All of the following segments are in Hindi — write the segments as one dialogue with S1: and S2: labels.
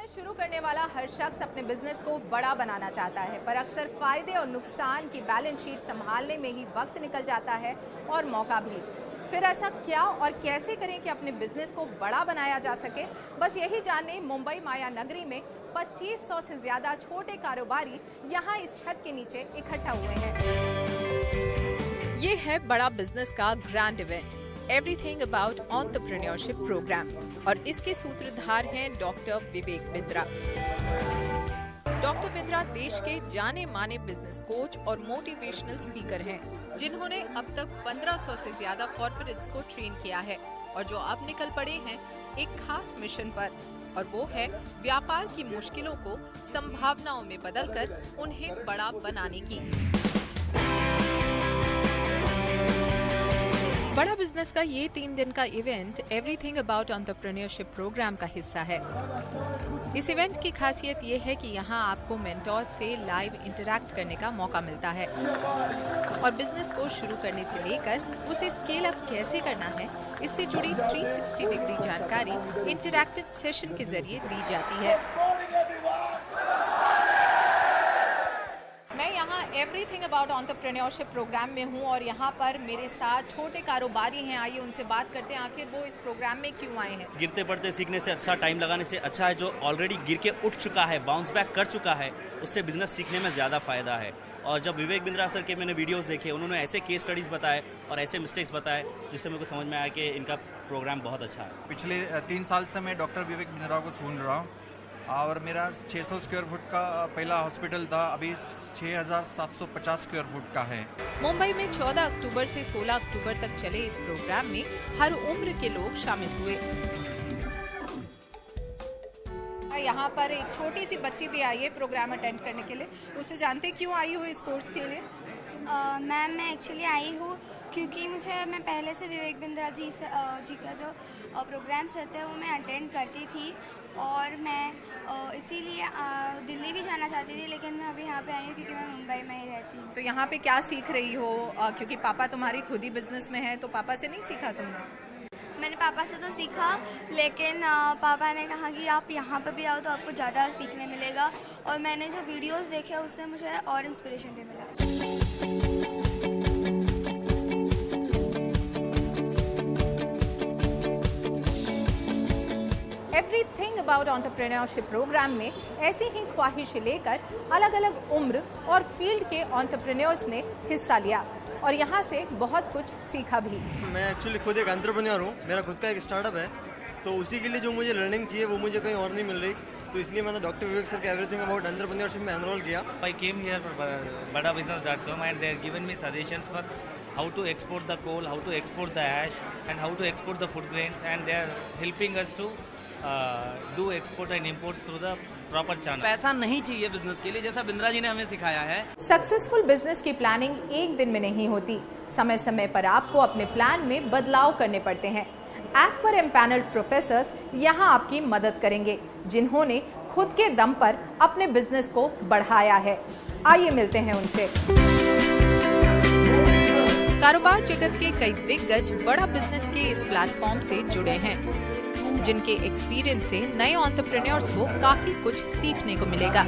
S1: शुरू करने वाला हर शख्स अपने बिजनेस को बड़ा बनाना चाहता है, पर अक्सर फायदे और नुकसान की बैलेंस शीट संभालने में ही वक्त निकल जाता है और मौका भी। फिर ऐसा क्या और कैसे करें कि अपने बिजनेस को बड़ा बनाया जा सके, बस यही जानने मुंबई माया नगरी में 2500 से ज्यादा छोटे कारोबारी यहाँ इस छत के नीचे इकट्ठा हुए हैं। ये है बड़ा बिजनेस का grand event, everything about entrepreneurship programme, और इसके सूत्रधार हैं डॉक्टर विवेक बिंद्रा। डॉक्टर बिंद्रा देश के जाने माने बिजनेस कोच और मोटिवेशनल स्पीकर हैं, जिन्होंने अब तक 1500 से ज्यादा कॉर्पोरेट्स को ट्रेन किया है और जो अब निकल पड़े हैं एक खास मिशन पर, और वो है व्यापार की मुश्किलों को संभावनाओं में बदलकर उन्हें बड़ा बनाने की। बड़ा बिजनेस का ये 3 दिन का event everything about entrepreneurship programme का हिस्सा है। इस इवेंट की खासियत ये है कि यहाँ आपको मेंटोर्स से लाइव इंटरैक्ट करने का मौका मिलता है और बिजनेस को शुरू करने से लेकर उसे स्केल अप कैसे करना है, इससे जुड़ी 360 डिग्री जानकारी इंटरैक्टिव सेशन के जरिए दी जाती है। मैं यहाँ एवरीथिंग अबाउट एंटरप्रेन्योरशिप प्रोग्राम में हूँ और यहाँ पर मेरे साथ छोटे कारोबारी हैं। आइए उनसे बात करते हैं, आखिर वो इस प्रोग्राम में क्यों आए हैं।
S2: गिरते पड़ते सीखने से अच्छा, टाइम लगाने से अच्छा है जो ऑलरेडी गिर के उठ चुका है, बाउंस बैक कर चुका है, उससे बिजनेस सीखने में ज़्यादा फायदा है। और जब विवेक बिंद्रा सर के मैंने वीडियोस देखे, उन्होंने ऐसे केस स्टडीज़ बताए और ऐसे मिस्टेक्स बताए जिससे मेरे को समझ में आया कि इनका प्रोग्राम बहुत अच्छा है।
S3: पिछले 3 साल से मैं डॉक्टर विवेक बिंद्रा को सुन रहा हूँ और मेरा 600 स्क्वायर फुट का पहला हॉस्पिटल था, अभी 6750 स्क्वायर फुट का है।
S1: मुंबई में 14 अक्टूबर से 16 अक्टूबर तक चले इस प्रोग्राम में हर उम्र के लोग शामिल हुए। यहाँ पर एक छोटी सी बच्ची भी आई है प्रोग्राम अटेंड करने के लिए, उससे जानते क्यों आई हो इस कोर्स के लिए।
S4: मैम मैं एक्चुअली आई हूँ क्योंकि मैं पहले से विवेक बिंद्रा जी का जो प्रोग्राम्स रहते हैं वो मैं अटेंड करती थी और मैं इसीलिए दिल्ली भी जाना चाहती थी, लेकिन मैं अभी यहाँ पे आई हूँ क्योंकि मैं मुंबई में ही रहती हूँ।
S1: तो यहाँ पे क्या सीख रही हो, क्योंकि पापा तुम्हारी खुद ही बिजनेस में है, तो पापा से नहीं सीखा तुमने?
S4: मैंने पापा से तो सीखा, लेकिन पापा ने कहा कि आप यहाँ पर भी आओ तो आपको ज़्यादा सीखने मिलेगा, और मैंने जो वीडियोस देखे उससे मुझे और इंस्पिरेशन भी मिला।
S1: एवरीथिंग अबाउट एंटरप्रेन्योरशिप प्रोग्राम में ऐसी ही ख्वाहिश लेकर अलग अलग उम्र और फील्ड के एंटरप्रेन्योर्स ने हिस्सा लिया और यहाँ से बहुत कुछ सीखा भी।
S5: मैं एक्चुअली खुद एक एंटरप्रेन्योर हूँ, मेरा खुद का एक स्टार्टअप है, तो उसी के लिए जो मुझे लर्निंग चाहिए वो मुझे कहीं और नहीं मिल रही, तो इसलिए मैंने डॉक्टर विवेक सर के एवरीथिंग अबाउट एंटरप्रेन्योरशिप में एनरोल किया।
S2: I came here for badabusiness.com and they have given me suggestions for how to export the coal, how to export the ash and how to export the food grains, and they are helping us to do export and imports through the proper channel.
S6: पैसा नहीं चाहिए बिजनेस के लिए, जैसा बिंद्रा जी ने हमें सिखाया है।
S1: सक्सेसफुल बिजनेस की प्लानिंग एक दिन में नहीं होती, समय समय पर आपको अपने प्लान में बदलाव करने पड़ते हैं। ऐप पर एम्पैनल्ड प्रोफेसर्स यहाँ आपकी मदद करेंगे, जिन्होंने खुद के दम पर अपने बिजनेस को बढ़ाया है। आइए मिलते हैं उनसे। कारोबार जगत के कई दिग्गज बड़ा बिजनेस के इस प्लेटफॉर्म से जुड़े हैं, जिनके एक्सपीरियंस से नए एंटरप्रेन्योर्स को काफी कुछ सीखने को मिलेगा।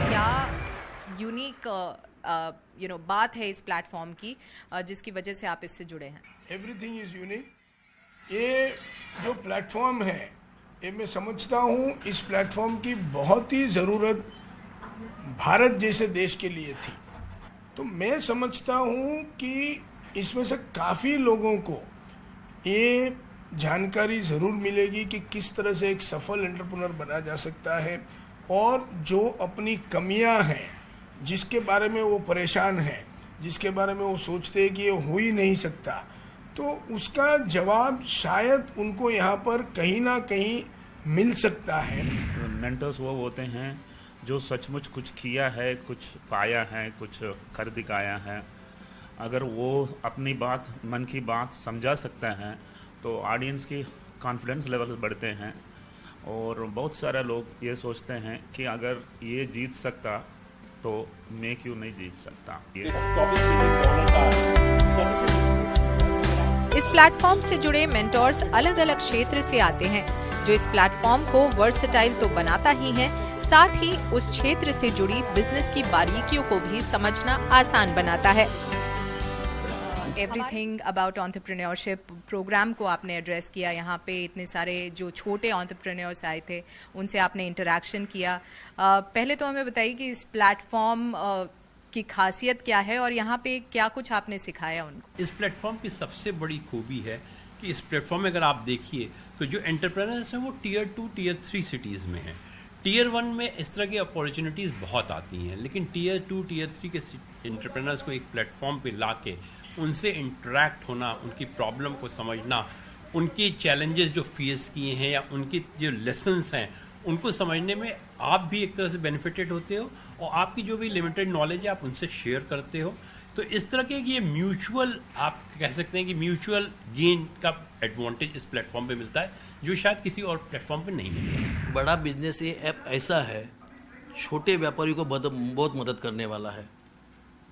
S1: क्या यूनिक बात है इस प्लेटफॉर्म की जिसकी वजह से आप इससे जुड़े हैं?
S7: Everything is unique. ये जो प्लेटफॉर्म है, ये मैं समझता हूँ इस प्लेटफॉर्म की बहुत ही ज़रूरत भारत जैसे देश के लिए थी। तो मैं समझता हूँ कि इसमें से काफ़ी लोगों को ये जानकारी ज़रूर मिलेगी कि किस तरह से एक सफल एंटरप्रेन्योर बना जा सकता है, और जो अपनी कमियां हैं, जिसके बारे में वो परेशान हैं, जिसके बारे में वो सोचते हैं कि ये हो ही नहीं सकता, तो उसका जवाब शायद उनको यहाँ पर कहीं ना कहीं मिल सकता है।
S8: मेंटर्स वो होते हैं जो सचमुच कुछ किया है, कुछ पाया है, कुछ कर दिखाया है। अगर वो अपनी बात, मन की बात समझा सकते हैं तो ऑडियंस की कॉन्फिडेंस लेवल बढ़ते हैं, और बहुत सारे लोग ये सोचते हैं कि अगर ये जीत सकता तो मैं क्यों नहीं जीत सकता।
S1: इस प्लेटफॉर्म से जुड़े मेंटोर्स अलग अलग क्षेत्र से आते हैं, जो इस प्लेटफॉर्म को वर्सेटाइल तो बनाता ही है, साथ ही उस क्षेत्र से जुड़ी बिजनेस की बारीकियों को भी समझना आसान बनाता है। एवरीथिंग अबाउट एंटरप्रेन्योरशिप प्रोग्राम को आपने एड्रेस किया। यहाँ पे इतने सारे जो छोटे एंटरप्रेन्योर्स आए थे, उनसे आपने इंटरेक्शन किया। पहले तो हमें बताइए कि इस प्लेटफॉर्म की खासियत क्या है और यहाँ पे क्या कुछ आपने सिखाया उनको।
S9: इस प्लेटफॉर्म की सबसे बड़ी खूबी है कि इस प्लेटफॉर्म में अगर आप देखिए तो जो एंटरप्रेन्योर्स हैं वो टीयर 2, टीयर 3 सिटीज़ में हैं। टीयर 1 में इस तरह की अपॉर्चुनिटीज़ बहुत आती हैं, लेकिन टीयर 2, टीयर 3 के एंटरप्रेन्योर्स को एक प्लेटफॉर्म पे ला के उनसे इंटरेक्ट होना, उनकी प्रॉब्लम को समझना, उनके चैलेंजेस जो फेस किए हैं या उनके जो लेसन्स हैं उनको समझने में आप भी एक तरह से बेनिफिटेड होते हो और आपकी जो भी लिमिटेड नॉलेज है आप उनसे शेयर करते हो। तो इस तरह के ये म्यूचुअल, आप कह सकते हैं कि म्यूचुअल गेन का एडवांटेज इस प्लेटफॉर्म पे मिलता है जो शायद किसी और प्लेटफॉर्म पे नहीं मिलता।
S10: बड़ा बिजनेस ये ऐप ऐसा है, छोटे व्यापारी को बहुत मदद करने वाला है।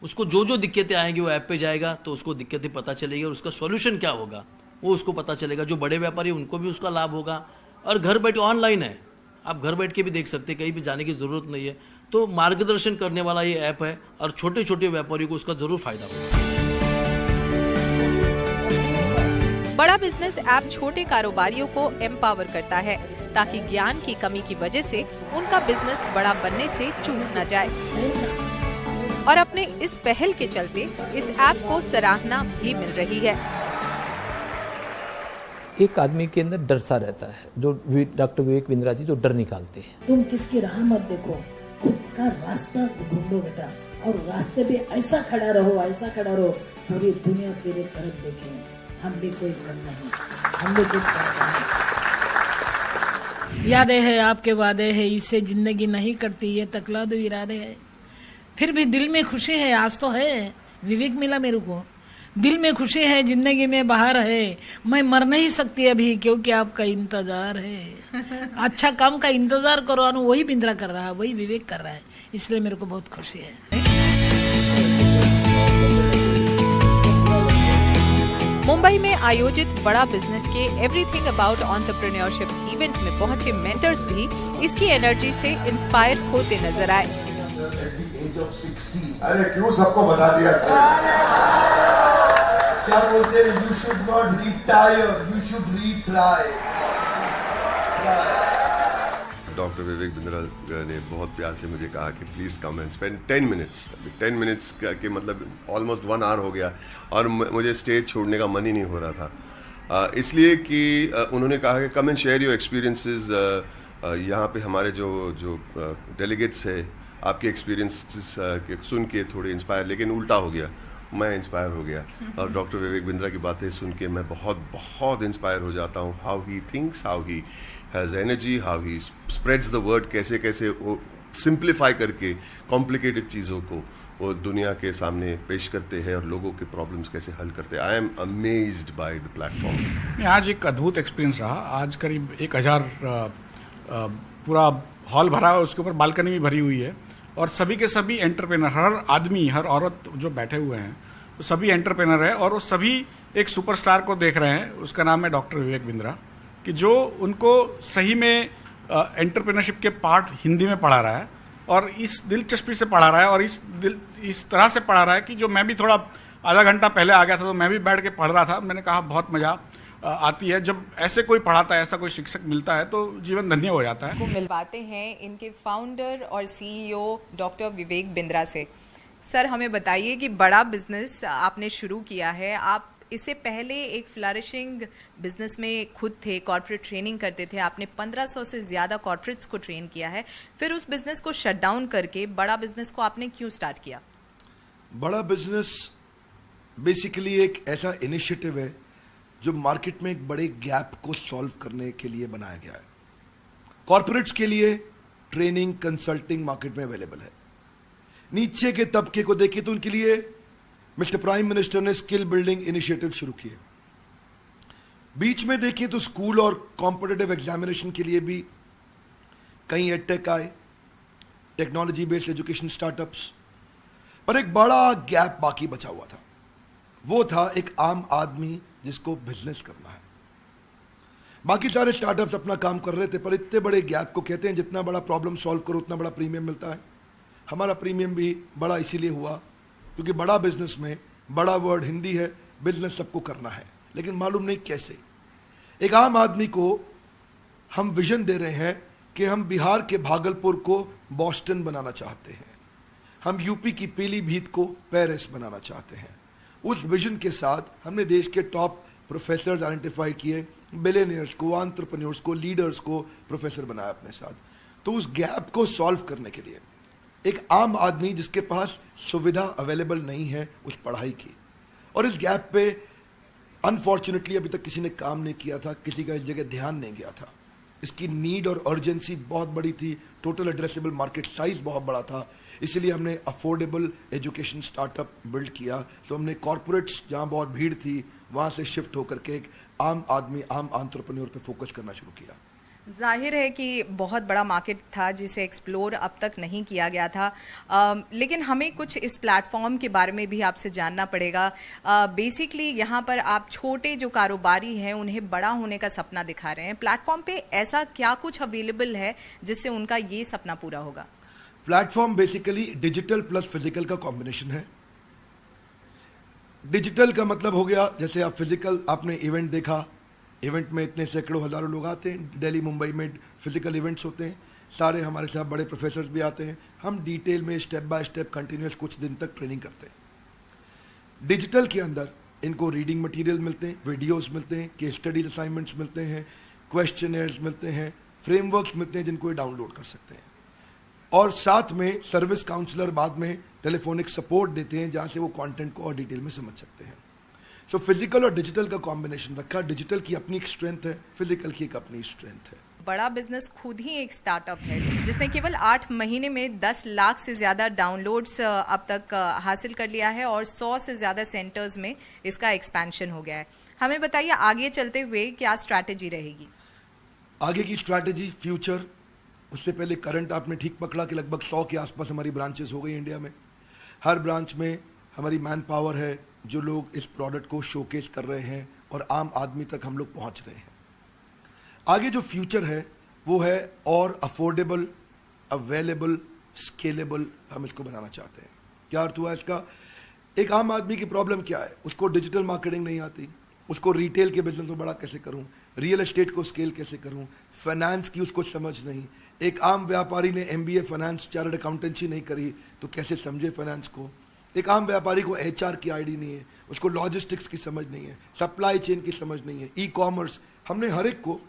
S10: उसको जो जो दिक्कतें आएंगी वो ऐप पे जाएगा तो उसको दिक्कतें पता चलेगी और उसका सॉल्यूशन क्या होगा वो उसको पता चलेगा। जो बड़े व्यापारी उनको भी उसका लाभ होगा और घर बैठे ऑनलाइन है, आप घर बैठ के भी देख सकते हैं, कहीं भी जाने की ज़रूरत नहीं है। तो मार्गदर्शन करने वाला ये ऐप है और छोटे छोटे व्यापारियों को उसका ज़रूर फायदा होगा।
S1: बड़ा बिजनेस ऐप छोटे कारोबारियों को एम्पावर करता है ताकि ज्ञान की कमी की वजह से उनका बिजनेस बड़ा बनने से चूक न जाए। और अपने इस पहल के चलते इस ऐप को सराहना भी मिल रही है।
S11: एक आदमी के अंदर डर सा रहता है, जो डॉक्टर विवेक बिंद्रा जी जो डर निकालते हैं।
S12: तुम किसकी राह मत देखो, खुद का रास्ता ढूंढो बेटा, और रास्ते पे ऐसा खड़ा रहो पूरी दुनिया तेरे तरफ देखे। हम भी कोई कम नहीं, हम भी कुछ नहीं।
S13: यादें है आपके वादे है, इससे जिंदगी नहीं कटती, ये तकलाद इरादे है। फिर भी दिल में खुशी है, आज तो है विवेक मिला मेरे को, दिल में खुशी है, जिंदगी में बहार है। मैं मर नहीं सकती अभी क्योंकि आपका इंतजार है। अच्छा काम का इंतजार करो, वही बिंद्रा कर रहा है, वही विवेक कर रहा है, इसलिए मेरे को बहुत खुशी है।
S1: मुंबई में आयोजित बड़ा बिजनेस के एवरीथिंग अबाउट एंटरप्रेन्योरशिप इवेंट में पहुंचे मेंटर्स भी इसकी एनर्जी से इंस्पायर होते नजर आए।
S14: अरे क्यों सबको बता दिया सर? क्या बोलते हैं, you should not retire, you should retry. Doctor Vivek Bindra ने बहुत प्यार से मुझे कहा कि please come and spend 10 minutes. 10 minutes के मतलब ऑलमोस्ट 1 आवर हो गया और मुझे स्टेज छोड़ने का मन ही नहीं हो रहा था, इसलिए कि उन्होंने कहा कि come and share your experiences. यहाँ पे हमारे जो डेलीगेट्स है, आपके एक्सपीरियंसेस सुन के थोड़े इंस्पायर, लेकिन उल्टा हो गया, मैं इंस्पायर हो गया और डॉक्टर विवेक बिंद्रा की बातें सुन के मैं बहुत इंस्पायर हो जाता हूँ। How he thinks, how he has energy, how he spreads the word, कैसे वो सिंप्लीफाई करके कॉम्प्लिकेटेड चीज़ों को वो दुनिया के सामने पेश करते हैं और लोगों के प्रॉब्लम्स कैसे हल करते हैं। I am amazed by the platform.
S7: आज एक अद्भुत एक्सपीरियंस रहा। आज करीब 1000 पूरा हॉल भरा है, उसके ऊपर बालकनी भी भरी हुई है और सभी के सभी एंटरप्रेनर, हर आदमी हर औरत जो बैठे हुए हैं वो सभी एंटरप्रेनर है और वो सभी एक सुपरस्टार को देख रहे हैं। उसका नाम है डॉक्टर विवेक बिंद्रा, कि जो उनको सही में एंटरप्रेन्योरशिप के पार्ट हिंदी में पढ़ा रहा है और इस दिलचस्पी से पढ़ा रहा है और इस तरह से पढ़ा रहा है कि जो मैं भी थोड़ा आधा घंटा पहले आ गया था तो मैं भी बैठ के पढ़ रहा था। मैंने कहा बहुत मज़ा आती है जब ऐसे कोई पढ़ाता है, ऐसा कोई शिक्षक मिलता है तो जीवन धन्य हो जाता है।
S1: को मिलवाते हैं इनके फाउंडर और सीईओ डॉक्टर विवेक बिंद्रा से। सर, हमें बताइए कि बड़ा बिजनेस आपने शुरू किया है, आप इससे पहले एक फ्लरिशिंग बिजनेस में खुद थे, कॉर्पोरेट ट्रेनिंग करते थे, आपने 1500 से ज़्यादा कॉर्पोरेट्स को ट्रेन किया है, फिर उस बिजनेस को शट डाउन करके बड़ा बिजनेस को आपने क्यों स्टार्ट किया?
S14: बड़ा बिजनेस बेसिकली एक ऐसा इनिशिएटिव है जो मार्केट में एक बड़े गैप को सॉल्व करने के लिए बनाया गया है। कॉर्पोरेट्स के लिए ट्रेनिंग, कंसल्टिंग मार्केट में अवेलेबल है। नीचे के तबके को देखिए तो उनके लिए मिस्टर प्राइम मिनिस्टर ने स्किल बिल्डिंग इनिशिएटिव शुरू किए। बीच में देखिए तो स्कूल और कॉम्पिटिटिव एग्जामिनेशन के लिए भी कई एडटेक आए, टेक्नोलॉजी बेस्ड एजुकेशन स्टार्टअप्स, पर एक बड़ा गैप बाकी बचा हुआ था। वो था एक आम आदमी
S15: जिसको बिजनेस करना है। बाकी सारे स्टार्टअप्स अपना काम कर रहे थे, पर इतने बड़े गैप को कहते हैं जितना बड़ा प्रॉब्लम सॉल्व करो उतना बड़ा प्रीमियम मिलता है। हमारा प्रीमियम भी बड़ा इसीलिए हुआ क्योंकि बड़ा बिजनेस में बड़ा वर्ड हिंदी है, बिजनेस सबको करना है, लेकिन मालूम नहीं कैसे। एक आम आदमी को हम विजन दे रहे हैं कि हम बिहार के भागलपुर को बॉस्टन बनाना चाहते हैं, हम यूपी की पीलीभीत को पेरिस बनाना चाहते हैं। उस विजन के साथ हमने देश के टॉप प्रोफेसर्स आइडेंटिफाई किए, बिलियनियर्स को, एंटरप्रेन्योर्स को, लीडर्स को प्रोफेसर बनाया अपने साथ। तो उस गैप को सॉल्व करने के लिए एक आम आदमी जिसके पास सुविधा अवेलेबल नहीं है उस पढ़ाई की, और इस गैप पे अनफॉर्चुनेटली अभी तक किसी ने काम नहीं किया था, किसी का इस जगह ध्यान नहीं गया था। इसकी नीड और अर्जेंसी बहुत बड़ी थी, टोटल एड्रेसेबल मार्केट साइज बहुत बड़ा था, इसीलिए हमने अफोर्डेबल एजुकेशन स्टार्टअप बिल्ड किया। तो हमने कॉर्पोरेट्स जहाँ बहुत भीड़ थी वहाँ से शिफ्ट होकर के एक आम आदमी, आम एंटरप्रेन्योर पे फोकस करना शुरू किया।
S1: जाहिर है कि बहुत बड़ा मार्केट था जिसे एक्सप्लोर अब तक नहीं किया गया था, लेकिन हमें कुछ इस प्लेटफॉर्म के बारे में भी आपसे जानना पड़ेगा। बेसिकली यहाँ पर आप छोटे जो कारोबारी हैं उन्हें बड़ा होने का सपना दिखा रहे हैं। प्लेटफॉर्म पे ऐसा क्या कुछ अवेलेबल है जिससे उनका ये सपना पूरा होगा?
S15: Platform basically digital plus physical का कॉम्बिनेशन है। डिजिटल का मतलब हो गया, जैसे आप फिजिकल, आपने इवेंट देखा, इवेंट में इतने सैकड़ों हजारों लोग आते हैं, दिल्ली मुंबई में फिजिकल इवेंट्स होते हैं, सारे हमारे साथ बड़े प्रोफेसर्स भी आते हैं, हम डिटेल में स्टेप बाय स्टेप कंटिन्यूस कुछ दिन तक ट्रेनिंग करते हैं। डिजिटल के अंदर इनको रीडिंग मटेरियल मिलते हैं, वीडियोस मिलते हैं, केस स्टडीज असाइनमेंट्स मिलते हैं, क्वेश्चनर्स मिलते हैं, फ्रेमवर्क्स मिलते हैं जिनको ये डाउनलोड कर सकते हैं, और साथ में सर्विस काउंसलर बाद में टेलीफोनिक सपोर्ट देते हैं जहाँ से वो कंटेंट को और डिटेल में समझ सकते हैं। सो फिजिकल और डिजिटल का कॉम्बिनेशन रखा। डिजिटल की अपनी एक स्ट्रेंथ है, फिजिकल की एक अपनी स्ट्रेंथ है।
S1: बड़ा बिजनेस खुद ही एक स्टार्टअप है जिसने केवल 8 महीने में 10 लाख से ज़्यादा डाउनलोड्स अब तक हासिल कर लिया है और 100 से ज़्यादा सेंटर्स में इसका एक्सपेंशन हो गया है। हमें बताइए आगे चलते हुए क्या स्ट्रैटेजी रहेगी?
S15: आगे की स्ट्रैटेजी, फ्यूचर, उससे पहले करंट आपने ठीक पकड़ा कि लगभग 100 के आसपास हमारी ब्रांचेस हो गई इंडिया में। हर ब्रांच में हमारी मैन पावर है, जो लोग इस प्रोडक्ट को शोकेस कर रहे हैं और आम आदमी तक हम लोग पहुंच रहे हैं। आगे जो फ्यूचर है वो है और अफोर्डेबल, अवेलेबल, स्केलेबल हम इसको बनाना चाहते हैं। क्या अर्थ हुआ इसका? एक आम आदमी की प्रॉब्लम क्या है? उसको डिजिटल मार्केटिंग नहीं आती, उसको रिटेल के बिजनेस को बड़ा कैसे करूं, रियल एस्टेट को स्केल कैसे करूं, फाइनेंस की उसको समझ नहीं। एक आम व्यापारी ने MBA फाइनेंस, चार्टर्ड अकाउंटेंसी नहीं करी तो कैसे समझे फाइनेंस को। एक आम व्यापारी को HR की आईडी नहीं है, उसको लॉजिस्टिक्स की समझ नहीं है, सप्लाई चेन की समझ नहीं है, ई-कॉमर्स। हमने हर एक को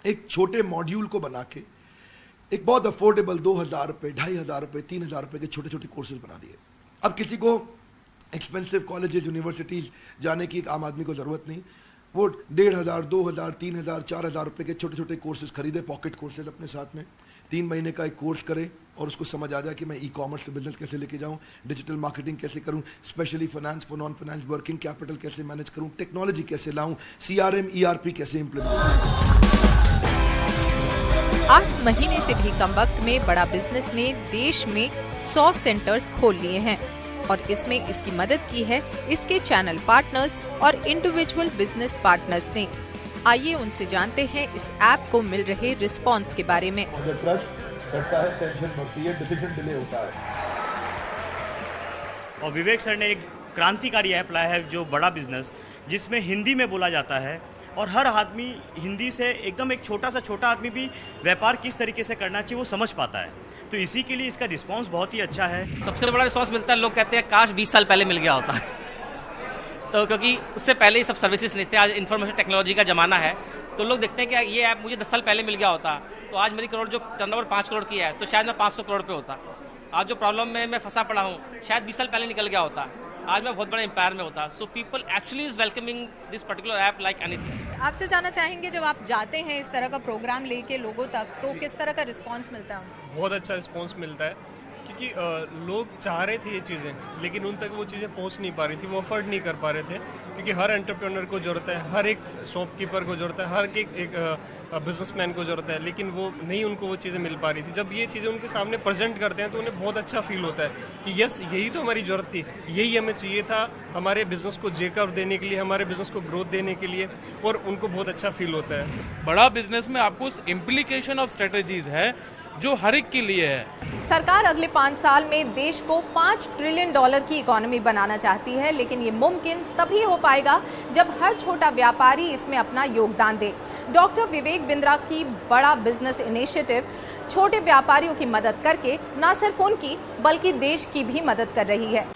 S15: एक छोटे मॉड्यूल को बना के एक बहुत अफोर्डेबल 2000 रुपये, 2500 रुपये, 3000 रुपये के छोटे छोटे कोर्सेज बना दिए। अब किसी को एक्सपेंसिव कॉलेजेस, यूनिवर्सिटीज़ जाने की एक आम आदमी को ज़रूरत नहीं, वो 1500, 2000, 3000, 4000 रुपये के छोटे छोटे कोर्सेज खरीदे, पॉकेट कोर्सेज अपने साथ में 3 महीने का एक कोर्स करे और उसको समझ आ जाए कि मैं ई-कॉमर्स बिजनेस कैसे लेके जाऊं, डिजिटल मार्केटिंग कैसे करूं, specially finance for non finance, working capital कैसे मैनेज करूं, टेक्नोलॉजी कैसे लाऊं, CRM, ERP कैसे इम्प्लीमेंट करूं।
S1: 8 महीने से भी कम वक्त में बड़ा बिजनेस ने देश में 100 सेंटर्स खोल लिए हैं और इसमें इसकी मदद की है इसके चैनल पार्टनर्स और इंडिविजुअल बिजनेस पार्टनर्स ने। आइए उनसे जानते हैं इस ऐप को मिल रहे रिस्पॉन्स के बारे में।
S16: ट्रस्ट बढ़ता है, टेंशन बढ़ती है, डिसीजन डिले होता है।
S2: और विवेक सर ने एक क्रांतिकारी ऐप लाया है जो बड़ा बिजनेस, जिसमें हिंदी में बोला जाता है और हर आदमी हिंदी से एकदम एक छोटा आदमी भी व्यापार किस तरीके से करना चाहिए वो समझ पाता है। तो इसी के लिए इसका रिस्पांस बहुत ही अच्छा है।
S6: सबसे बड़ा रिस्पांस मिलता है, लोग कहते हैं काश 20 साल पहले मिल गया होता तो क्योंकि उससे पहले ही सब सर्विसेज नहीं थे। आज इन्फॉर्मेशन टेक्नोलॉजी का ज़माना है तो लोग देखते हैं कि ये ऐप मुझे 10 साल पहले मिल गया होता तो आज मेरी करोड़ जो टर्नओवर 5 करोड़ की है तो शायद मैं 500 करोड़ पे होता। आज जो प्रॉब्लम में मैं फंसा पड़ा हूँ शायद 20 साल पहले निकल गया होता, आज मैं बहुत बड़े एम्पायर में होता। So people actually is welcoming this particular app like anything.
S1: आपसे जानना चाहेंगे जब आप जाते हैं इस तरह का प्रोग्राम लेके लोगों तक तो किस तरह का रिस्पांस मिलता है उनसे?
S17: बहुत अच्छा रिस्पांस मिलता है कि क्योंकि लोग चाह रहे थे ये चीज़ें, लेकिन उन तक वो चीज़ें पहुंच नहीं पा रही थी, वो अफोर्ड नहीं कर पा रहे थे, क्योंकि हर एंटरप्रेन्योर को ज़रूरत है, हर एक शॉपकीपर को ज़रूरत है, हर एक बिजनेसमैन को ज़रूरत है, लेकिन वो नहीं, उनको वो चीज़ें मिल पा रही थी। जब ये चीज़ें उनके सामने प्रेजेंट करते हैं तो उन्हें बहुत अच्छा फील होता है कि यस, यही तो हमारी ज़रूरत थी, यही हमें चाहिए था हमारे बिजनेस को जेकअप देने के लिए, हमारे बिजनेस को ग्रोथ देने के लिए, और उनको बहुत अच्छा फील होता है।
S18: बड़ा बिजनेस में आपको इम्प्लीकेशन ऑफ स्ट्रेटेजीज है जो हर एक के लिए है।
S1: सरकार अगले 5 साल में देश को $5 ट्रिलियन की इकोनॉमी बनाना चाहती है, लेकिन ये मुमकिन तभी हो पाएगा जब हर छोटा व्यापारी इसमें अपना योगदान दे। डॉक्टर विवेक बिंद्रा की बड़ा बिजनेस इनिशिएटिव छोटे व्यापारियों की मदद करके न सिर्फ उनकी बल्कि देश की भी मदद कर रही है।